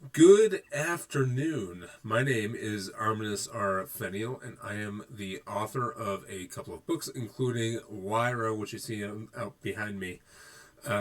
Good afternoon. My name is Ar-Feinial, and I am the author of a couple of books, including Lira, which you see out behind me,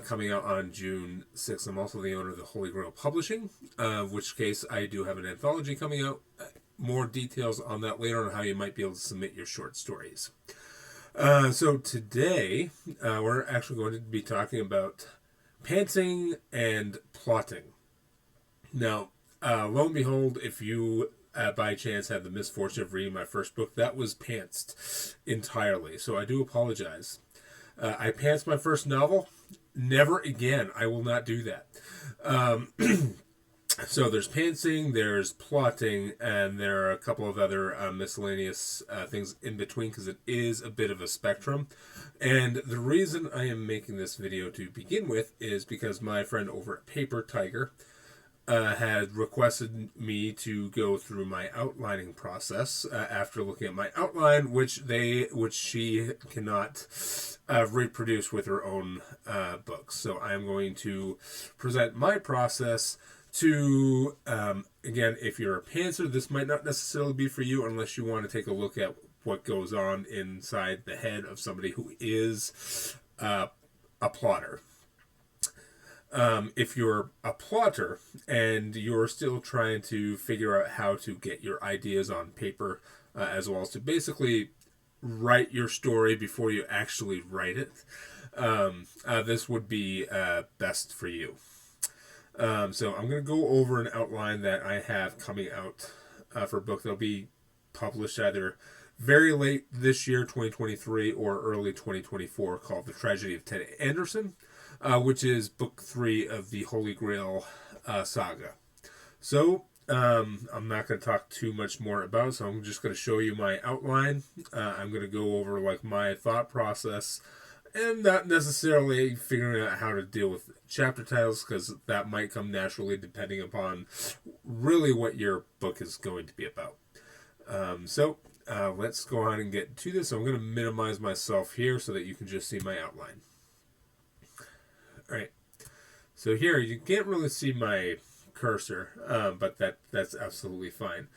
coming out on June 6th. I'm also the owner of the Holy Grail Publishing, which case I do have an anthology coming out. More details on that later on how you might be able to submit your short stories. So today, we're actually going to be talking about pantsing and plotting. Now, lo and behold, if you by chance had the misfortune of reading my first book, that was pantsed entirely. So I do apologize. I pantsed my first novel. Never again. I will not do that. Um, so there's pantsing, there's plotting, and there are a couple of other miscellaneous things in between because it is a bit of a spectrum. And the reason I am making this video to begin with is because my friend over at Paper Tiger had requested me to go through my outlining process after looking at my outline, which she cannot reproduce with her own books. So I'm going to present my process to again, if you're a pantser, this might not necessarily be for you unless you want to take a look at what goes on inside the head of somebody who is a plotter. If you're a plotter and you're still trying to figure out how to get your ideas on paper, as well as to basically write your story before you actually write it, this would be best for you. So I'm going to go over an outline that I have coming out for a book that'll be published either very late this year, 2023, or early 2024, called The Tragedy of Ted Anderson, which is book 3 of the Holy Grail saga. So, I'm not going to talk too much more about it, so I'm just going to show you my outline. I'm going to go over like my thought process, and not necessarily figuring out how to deal with chapter titles, because that might come naturally depending upon really what your book is going to be about. Let's go on and get to this. So I'm going to minimize myself here so that you can just see my outline. All right. So here you can't really see my cursor, but that's absolutely fine.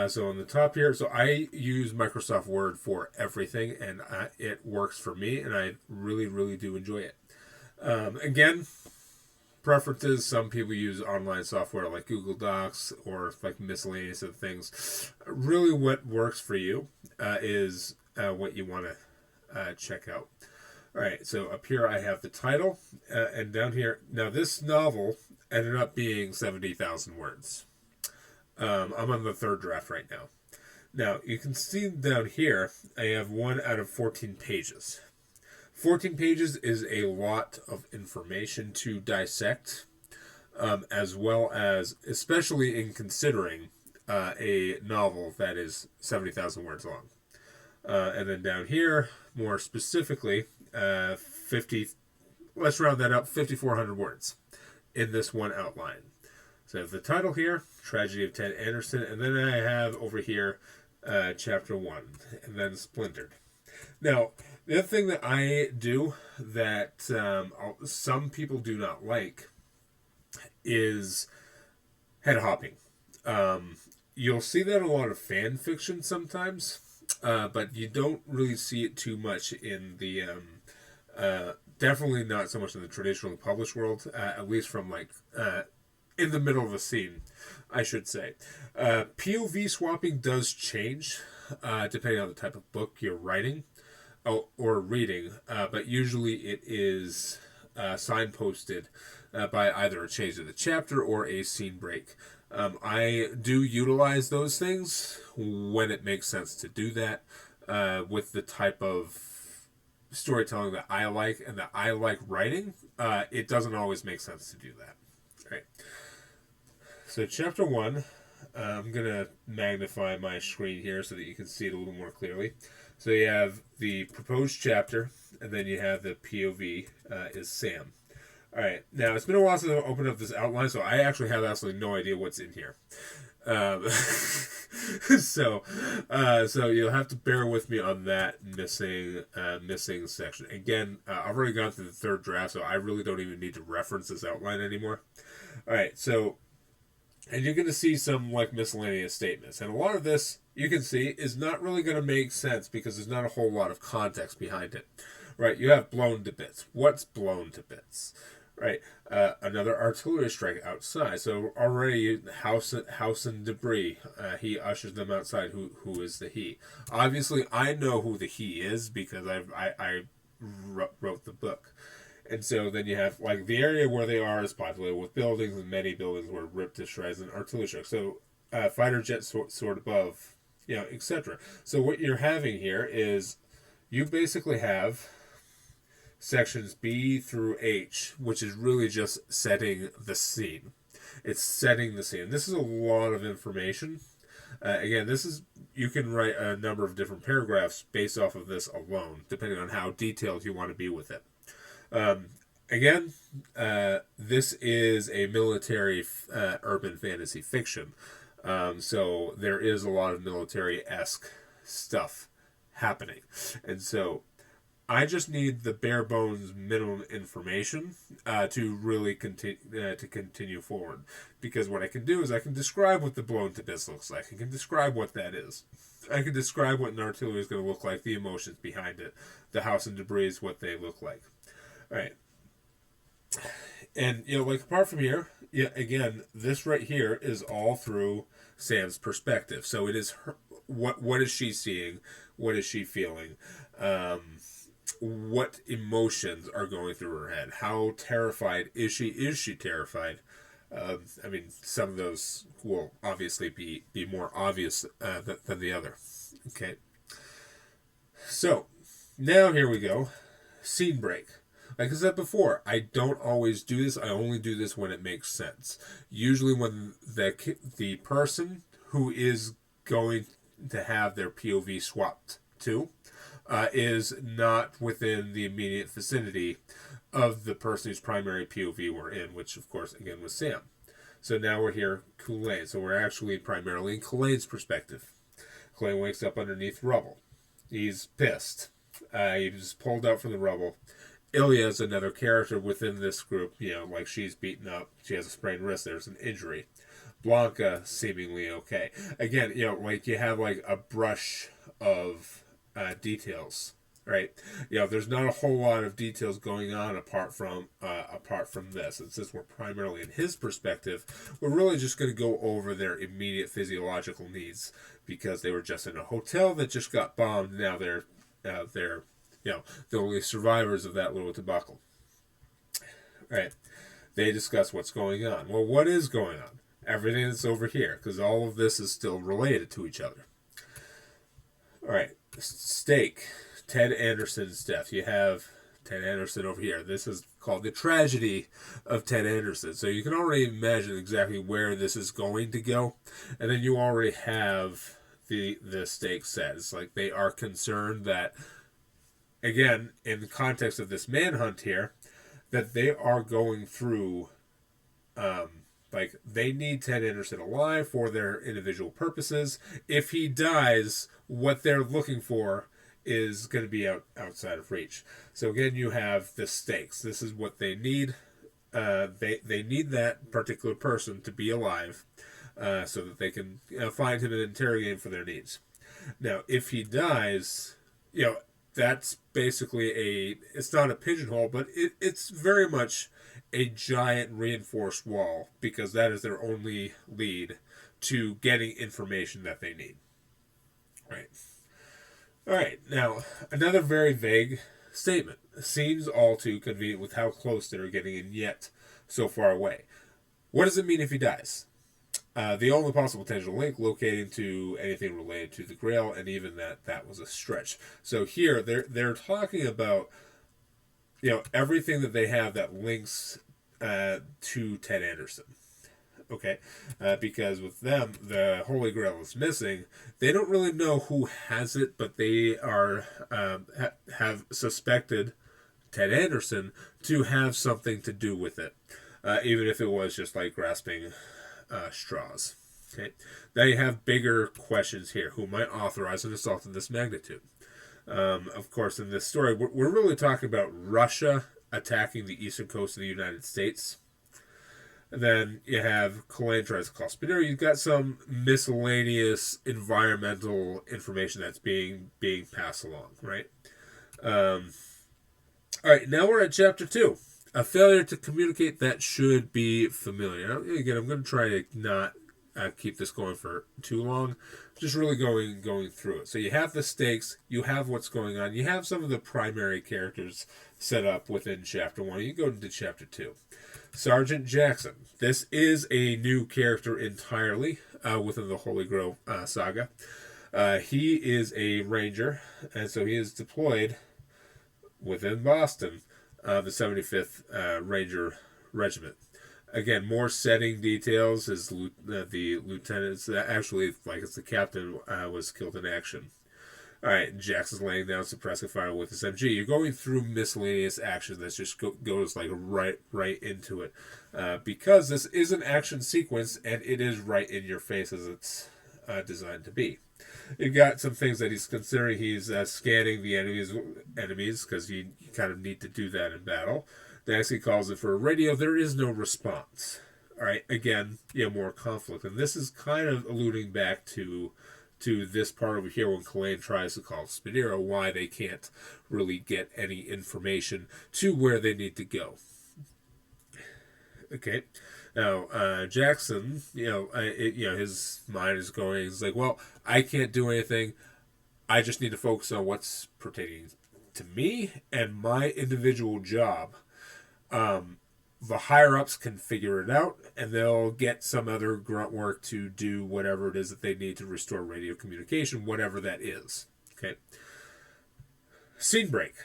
So on the top here, so I use Microsoft Word for everything, and it works for me, and I really, really do enjoy it. Again, preferences. Some people use online software like Google Docs or like miscellaneous of things. Really, what works for you is what you want to check out. All right, so up here I have the title, and down here, now this novel ended up being 70,000 words. I'm on the third draft right now. Now, you can see down here, I have 1 out of 14 pages. 14 pages is a lot of information to dissect, as well as, especially in considering a novel that is 70,000 words long. And then down here, more specifically, 50, let's round that up, 5,400 words in this one outline. So I have the title here, Tragedy of Ted Anderson, and then I have over here chapter 1, and then Splintered. Now, the other thing that I do that some people do not like is head hopping. You'll see that in a lot of fan fiction sometimes, but you don't really see it too much in the definitely not so much in the traditionally published world, at least from like in the middle of a scene, I should say. POV swapping does change depending on the type of book you're writing or reading, but usually it is signposted by either a change of the chapter or a scene break. I do utilize those things when it makes sense to do that with the type of storytelling that I like and that I like writing. It doesn't always make sense to do that. All right. So chapter 1, I'm going to magnify my screen here so that you can see it a little more clearly. So you have the proposed chapter, and then you have the POV is Sam. All right. Now, it's been a while since I've opened up this outline, so I actually have absolutely no idea what's in here. So you'll have to bear with me on that missing section. Again, I've already gone through the third draft, so I really don't even need to reference this outline anymore. All right. So And you're going to see some like miscellaneous statements. And a lot of this, you can see, is not really going to make sense because there's not a whole lot of context behind it. Right? You have blown to bits. What's blown to bits? Right? Another artillery strike outside. So already house and debris. He ushers them outside. Who is the he? Obviously, I know who the he is because I wrote the book. And so then you have, like, the area where they are is populated with buildings, and many buildings were ripped to shreds and artillery strikes. So fighter jets soared above, etc. So what you're having here is you basically have sections B through H, which is really just setting the scene. It's setting the scene. This is a lot of information. Again, you can write a number of different paragraphs based off of this alone, depending on how detailed you want to be with it. Again, this is a military urban fantasy fiction, so there is a lot of military-esque stuff happening, and so I just need the bare bones minimum information to really continue forward. Because what I can do is I can describe what the blown to bits looks like. I can describe what that is. I can describe what an artillery is going to look like, the emotions behind it, the house and debris, what they look like. All right. And, like, apart from here, again, this right here is all through Sam's perspective. So it is her, what is she seeing? What is she feeling? What emotions are going through her head? How terrified is she? Is she terrified? I mean, some of those will obviously be more obvious than the other. Okay. So, now here we go. Scene break. Like I said before, I don't always do this. I only do this when it makes sense. Usually when the person who is going to have their POV swapped to is not within the immediate vicinity of the person whose primary POV we're in, which of course again was Sam. So now we're here, Kulain. So we're actually primarily in Kulain's perspective. Kulain wakes up underneath rubble. He's pissed. He's pulled out from the rubble. Ilya is another character within this group. Like she's beaten up. She has a sprained wrist. There's an injury. Blanca seemingly okay. Again, like you have like a brush of details, right? There's not a whole lot of details going on apart from this. And since we're primarily in his perspective, we're really just going to go over their immediate physiological needs because they were just in a hotel that just got bombed. Now they're the only survivors of that little debacle. Right? They discuss what's going on. Well, what is going on? Everything that's over here, because all of this is still related to each other. All right. Stake. Ted Anderson's death. You have Ted Anderson over here. This is called the tragedy of Ted Anderson. So you can already imagine exactly where this is going to go. And then you already have the stake set. It's like they are concerned that, again, in the context of this manhunt here, that they are going through, like, they need Ted Anderson alive for their individual purposes. If he dies, what they're looking for is going to be outside of reach. So again, you have the stakes. This is what they need. They need that particular person to be alive so that they can find him and interrogate him for their needs. Now, if he dies, that's basically it's not a pigeonhole, but it's very much a giant reinforced wall because that is their only lead to getting information that they need. Right. All right. Now, another very vague statement. Seems all too convenient with how close they're getting and yet so far away. What does it mean if he dies? The only possible potential link locating to anything related to the Grail, and even that was a stretch. So here they're talking about everything that they have that links to Ted Anderson. Okay, because with them the Holy Grail is missing. They don't really know who has it, but they are have suspected Ted Anderson to have something to do with it, even if it was just like grasping straws. Okay, they have bigger questions here. Who might authorize an assault of this magnitude? Of course, in this story, we're really talking about Russia attacking the eastern coast of the United States. And then you have Kalain tries to call Spinner. You've got some miscellaneous environmental information that's being passed along, right? All right, now we're at chapter 2. A failure to communicate that should be familiar. Now, again, I'm going to try to not keep this going for too long. Just really going through it. So you have the stakes. You have what's going on. You have some of the primary characters set up within chapter 1. You go into chapter 2. Sergeant Jackson. This is a new character entirely within the Holy Grail saga. He is a ranger, and so he is deployed within Boston, the 75th Ranger Regiment. Again, more setting details as the lieutenant's actually, like it's the captain, was killed in action. All right, Jackson's laying down suppressive fire with his MG. You're going through miscellaneous actions that just goes like right into it, because this is an action sequence and it is right in your face as it's designed to be. You've got some things that he's considering. He's scanning the enemies because you kind of need to do that in battle. Next, he calls it for a radio. There is no response. All right, again, more conflict, and this is kind of alluding back to this part over here when Kalain tries to call Spinero, why they can't really get any information to where they need to go. Okay, now Jackson, his mind is going. He's like, well, I can't do anything. I just need to focus on what's pertaining to me and my individual job. The higher-ups can figure it out, and they'll get some other grunt work to do whatever it is that they need to restore radio communication, whatever that is. Okay. Scene break.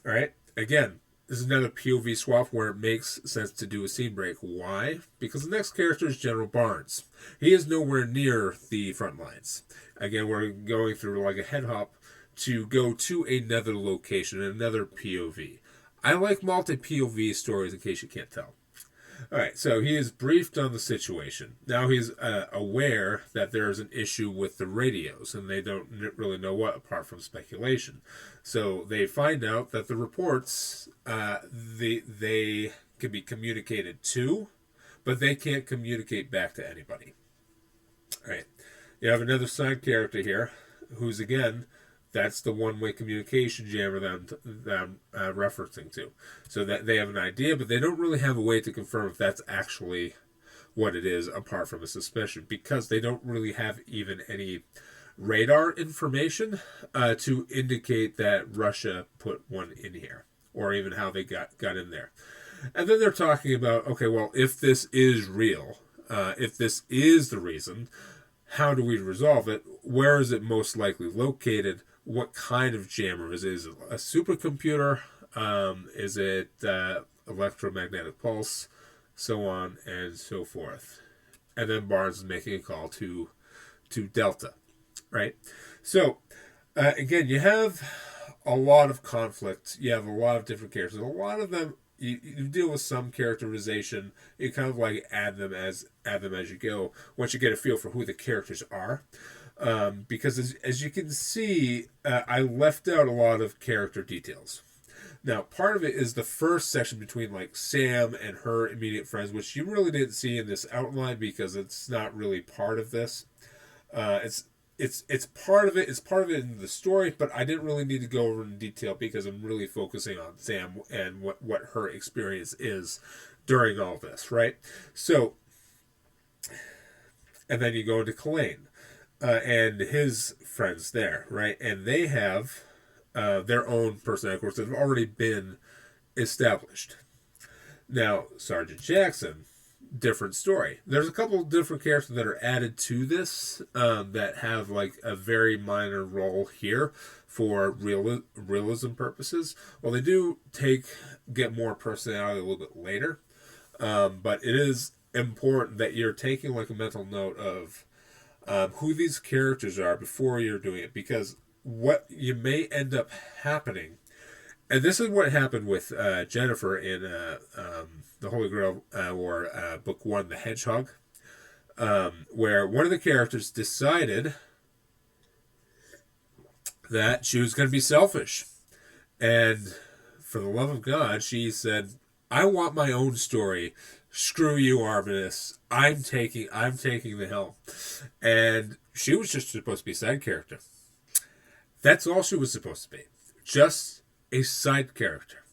All right. Again, this is another POV swap where it makes sense to do a scene break. Why? Because the next character is General Barnes. He is nowhere near the front lines. Again, we're going through like a head hop to go to another location, another POV. I like multi-POV stories in case you can't tell. All right, so he is briefed on the situation. Now he's aware that there is an issue with the radios, and they don't really know what apart from speculation. So they find out that the reports, they can be communicated to, but they can't communicate back to anybody. All right, you have another side character here, who's again, that's the one-way communication jammer that I'm referencing to. So that they have an idea, but they don't really have a way to confirm if that's actually what it is, apart from a suspicion, because they don't really have even any radar information to indicate that Russia put one in here, or even how they got in there. And then they're talking about, okay, well, if this is real, if this is the reason, how do we resolve it? Where is it most likely located? What kind of jammer is it? Is it a supercomputer? Is it electromagnetic pulse? So on and so forth. And then Barnes is making a call to Delta, right? So, again, you have a lot of conflict. You have a lot of different characters. A lot of them, you deal with some characterization. You kind of like add them as you go. Once you get a feel for who the characters are. Because as you can see, I left out a lot of character details. Now, part of it is the first section between like Sam and her immediate friends, which you really didn't see in this outline because it's not really part of this. It's part of it. It's part of it in the story, but I didn't really need to go over in detail because I'm really focusing on Sam and what her experience is during all this, right? So, and then you go into Kalain. And his friends there, right? And they have their own personality, of course, that have already been established. Now, Sergeant Jackson, different story. There's a couple of different characters that are added to this that have like a very minor role here for realism purposes. Well, they do get more personality a little bit later, but it is important that you're taking like a mental note of who these characters are before you're doing it, because what you may end up happening, and this is what happened with Jennifer in the Holy Grail or Book 1, The Hedgehog, where one of the characters decided that she was going to be selfish, and for the love of God, she said, I want my own story screw you, Arminis. I'm taking the helm. And she was just supposed to be a side character. That's all she was supposed to be. Just a side character.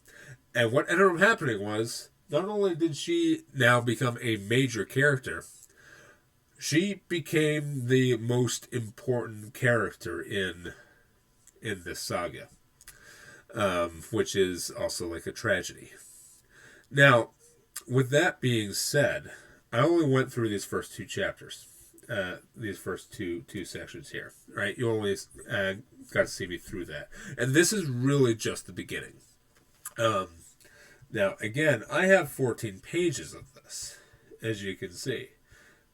And what ended up happening was, not only did she now become a major character, she became the most important character in this saga, which is also like a tragedy. Now, with that being said, I only went through these first two chapters, these first two sections here, right? You only got to see me through that, and this is really just the beginning. Now, again, I have 14 pages of this, as you can see,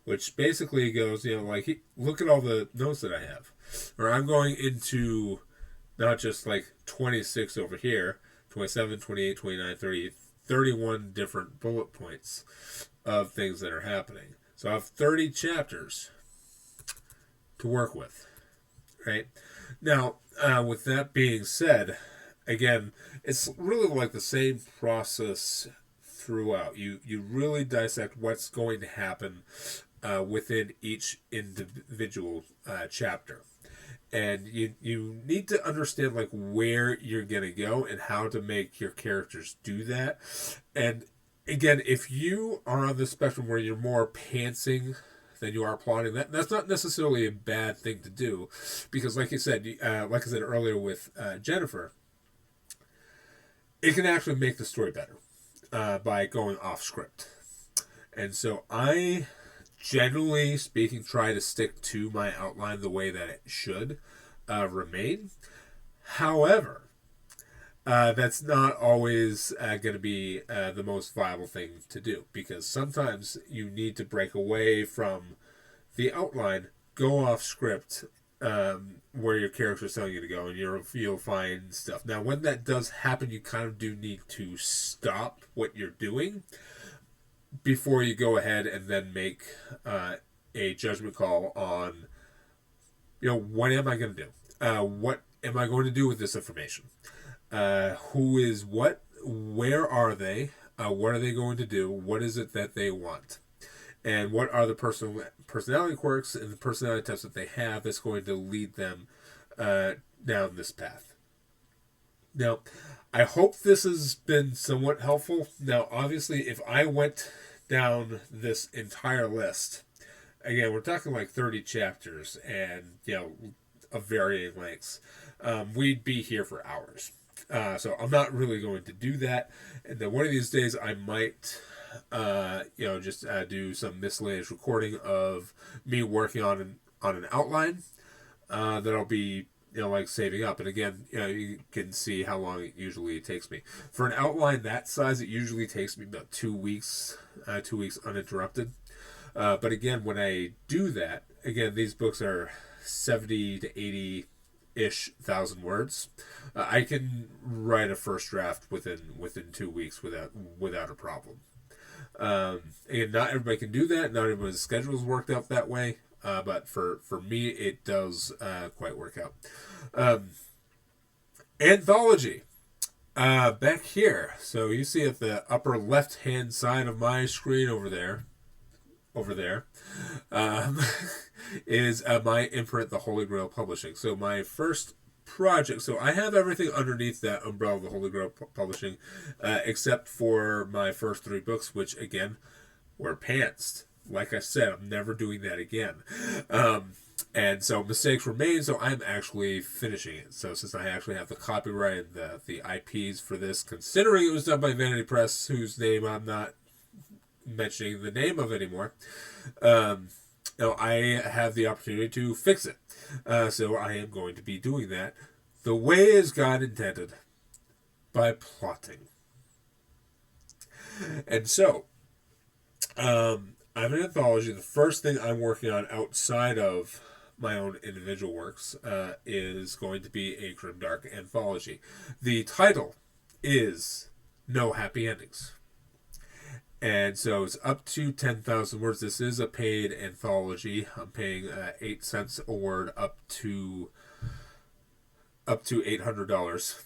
which basically goes, like, look at all the notes that I have. Or I'm going into not just like 26 over here, 27, 28, 29, 30, 31 different bullet points of things that are happening. So I have 30 chapters to work with, right? Now, with that being said, again, it's really like the same process throughout. You really dissect what's going to happen within each individual chapter. And you need to understand like where you're going to go and how to make your characters do that. And again, if you are on the spectrum where you're more pantsing than you are plotting, that's not necessarily a bad thing to do. Because like I said earlier with Jennifer, it can actually make the story better by going off script. And so I, generally speaking, try to stick to my outline the way that it should remain. However, that's not always going to be the most viable thing to do, because sometimes you need to break away from the outline, go off script, where your character is telling you to go, and you'll find stuff. Now, when that does happen, you kind of do need to stop what you're doing before you go ahead and then make a judgment call on, what am I going to do? What am I going to do with this information? Who is what? Where are they? What are they going to do? What is it that they want? And what are the personality quirks and the personality types that they have that's going to lead them down this path? Now, I hope this has been somewhat helpful. Now, obviously, if I went down this entire list, again, we're talking like 30 chapters and, of varying lengths, we'd be here for hours. So I'm not really going to do that. And then one of these days I might, just do some miscellaneous recording of me working on an outline that'll be, like saving up. And again, you can see how long it usually takes me. For an outline that size, it usually takes me about 2 weeks, 2 weeks uninterrupted. But again, when I do that, again, these books are 70 to 80-ish thousand words. I can write a first draft within 2 weeks without a problem. And not everybody can do that. Not everybody's schedule is worked out that way. But for me, it does quite work out. Anthology. Back here. So you see at the upper left-hand side of my screen over there, is my imprint, the Holy Grail Publishing. So my first project, so I have everything underneath that umbrella of the Holy Grail Publishing, except for my first 3 books, which again were pantsed. Like I said, I'm never doing that again. And so mistakes were made, so I'm actually finishing it. So since I actually have the copyright and the IPs for this, considering it was done by Vanity Press, whose name I'm not mentioning the name of anymore, I have the opportunity to fix it. So I am going to be doing that the way as God intended, by plotting. And so, I'm an anthology. The first thing I'm working on outside of my own individual works is going to be a grimdark anthology. The title is No Happy Endings. And so it's up to 10,000 words. This is a paid anthology. I'm paying 8 cents a word up to $800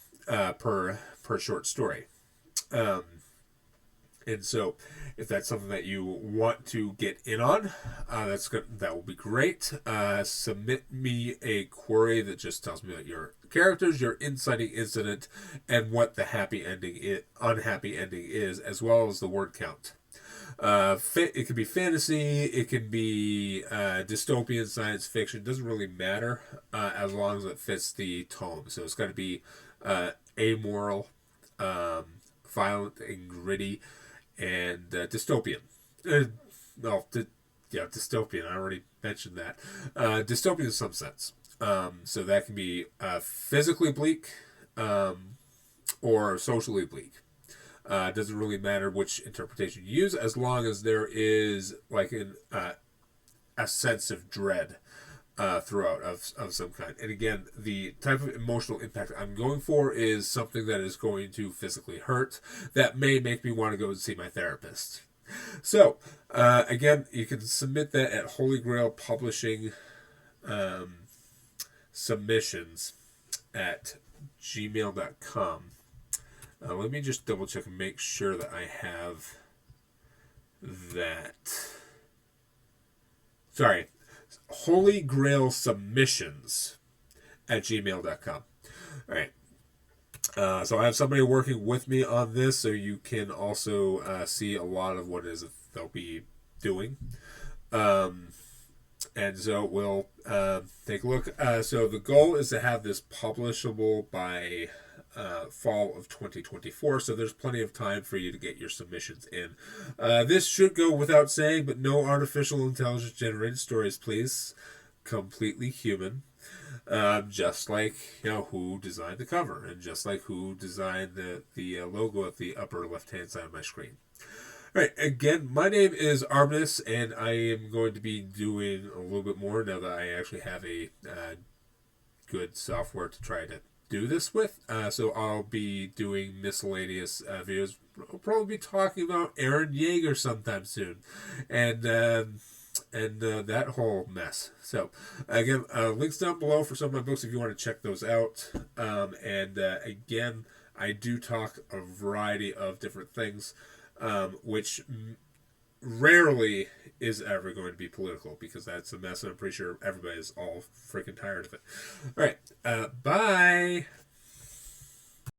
per short story. And And so, if that's something that you want to get in on, that's good. That will be great. Submit me a query that just tells me about your characters, your inciting incident, and what the unhappy ending is, as well as the word count. It could be fantasy, it can be dystopian science fiction. It doesn't really matter as long as it fits the tone. So it's got to be amoral, violent and gritty, and dystopian. Dystopian. I already mentioned that. Dystopian in some sense. So that can be physically bleak or socially bleak. It doesn't really matter which interpretation you use, as long as there is like a sense of dread throughout of some kind. And again, the type of emotional impact I'm going for is something that is going to physically hurt, that may make me want to go and see my therapist. So, again, you can submit that at Holy Grail Publishing submissions at gmail.com. Let me just double check and make sure that I have that. Sorry. Holygrailsubmissions at gmail.com. All right. So I have somebody working with me on this, so you can also see a lot of what it is that they'll be doing. And so we'll take a look. So the goal is to have this publishable by fall of 2024, so there's plenty of time for you to get your submissions in. This should go without saying, but no artificial intelligence generated stories, please. Completely human. Just like, who designed the cover, and just like who designed the logo at the upper left-hand side of my screen. All right, again, my name is Arminus, and I am going to be doing a little bit more now that I actually have a good software to try to do this with. So I'll be doing miscellaneous videos. I'll probably be talking about Aaron Yeager sometime soon, and that whole mess. So again, links down below for some of my books if you want to check those out. Again, I do talk a variety of different things, which rarely is ever going to be political, because that's a mess, and I'm pretty sure everybody is all freaking tired of it. All right, bye.